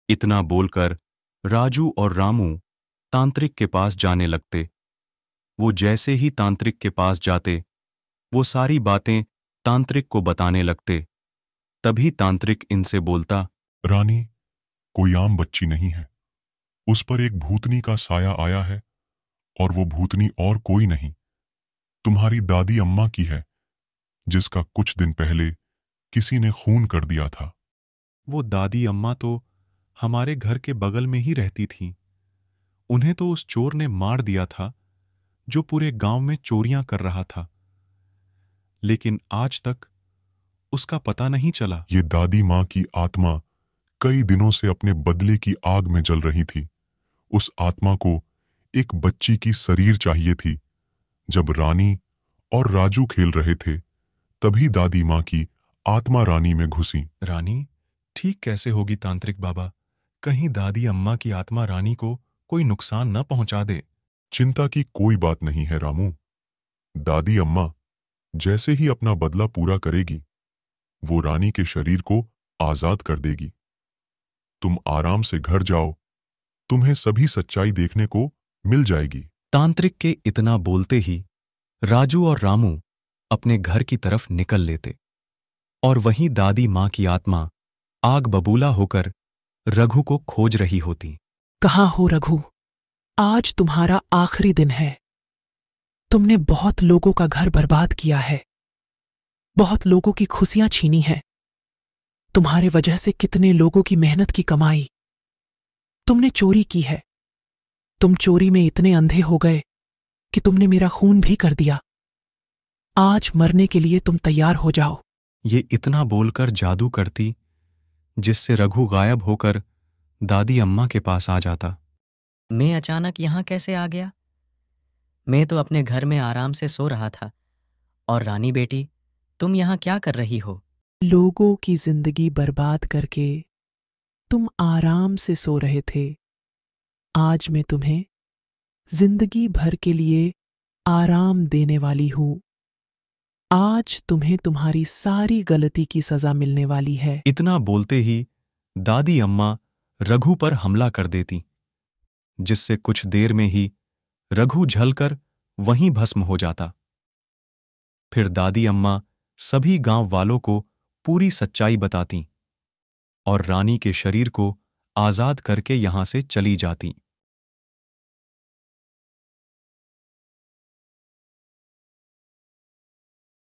इतना बोलकर राजू और रामू तांत्रिक के पास जाने लगते। वो जैसे ही तांत्रिक के पास जाते, वो सारी बातें तांत्रिक को बताने लगते। तभी तांत्रिक इनसे बोलता, रानी, कोई आम बच्ची नहीं है। उस पर एक भूतनी का साया आया है, और वो भूतनी और कोई नहीं, तुम्हारी दादी अम्मा की है, जिसका कुछ दिन पहले किसी ने खून कर दिया था। वो दादी अम्मा तो हमारे घर के बगल में ही रहती थीं। उन्हें तो उस चोर ने मार दिया था जो पूरे गांव में चोरियां कर रहा था, लेकिन आज तक उसका पता नहीं चला। ये दादी माँ की आत्मा कई दिनों से अपने बदले की आग में जल रही थी। उस आत्मा को एक बच्ची की शरीर चाहिए थी। जब रानी और राजू खेल रहे थे, तभी दादी माँ की आत्मा रानी में घुसी। रानी ठीक कैसे होगी तांत्रिक बाबा? कहीं दादी अम्मा की आत्मा रानी को कोई नुकसान न पहुंचा दे। चिंता की कोई बात नहीं है रामू। दादी अम्मा जैसे ही अपना बदला पूरा करेगी, वो रानी के शरीर को आजाद कर देगी। तुम आराम से घर जाओ, तुम्हें सभी सच्चाई देखने को मिल जाएगी। तांत्रिक के इतना बोलते ही राजू और रामू अपने घर की तरफ निकल लेते, और वहीं दादी माँ की आत्मा आग बबूला होकर रघु को खोज रही होती। कहाँ हो रघु? आज तुम्हारा आखिरी दिन है। तुमने बहुत लोगों का घर बर्बाद किया है, बहुत लोगों की खुशियां छीनी हैं। तुम्हारे वजह से कितने लोगों की मेहनत की कमाई तुमने चोरी की है। तुम चोरी में इतने अंधे हो गए कि तुमने मेरा खून भी कर दिया। आज मरने के लिए तुम तैयार हो जाओ। ये इतना बोलकर जादू करती, जिससे रघु गायब होकर दादी अम्मा के पास आ जाता। मैं अचानक यहाँ कैसे आ गया? मैं तो अपने घर में आराम से सो रहा था। और रानी बेटी, तुम यहाँ क्या कर रही हो? लोगों की जिंदगी बर्बाद करके तुम आराम से सो रहे थे। आज मैं तुम्हें जिंदगी भर के लिए आराम देने वाली हूं। आज तुम्हें तुम्हारी सारी गलती की सजा मिलने वाली है। इतना बोलते ही दादी अम्मा रघु पर हमला कर देती, जिससे कुछ देर में ही रघु जलकर वहीं भस्म हो जाता। फिर दादी अम्मा सभी गांव वालों को पूरी सच्चाई बताती और रानी के शरीर को आजाद करके यहां से चली जाती।